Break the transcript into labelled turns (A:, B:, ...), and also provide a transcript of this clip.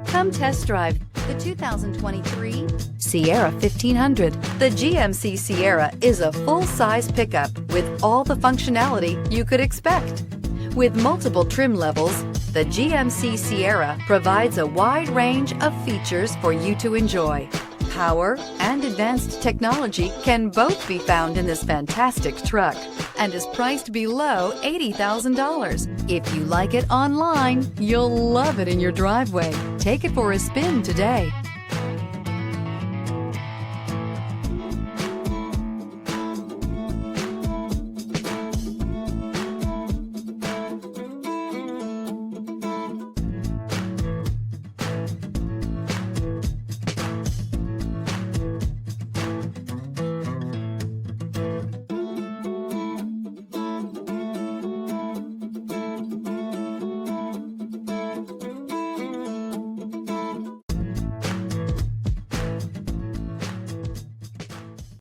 A: Come test drive the 2023 Sierra 1500. The GMC Sierra is a full-size pickup with all the functionality you could expect. With multiple trim levels, the GMC Sierra provides a wide range of features for you to enjoy. Power and advanced technology can both be found in this fantastic truck and is priced below $80,000. If you like it online, you'll love it in your driveway. Take it for a spin today.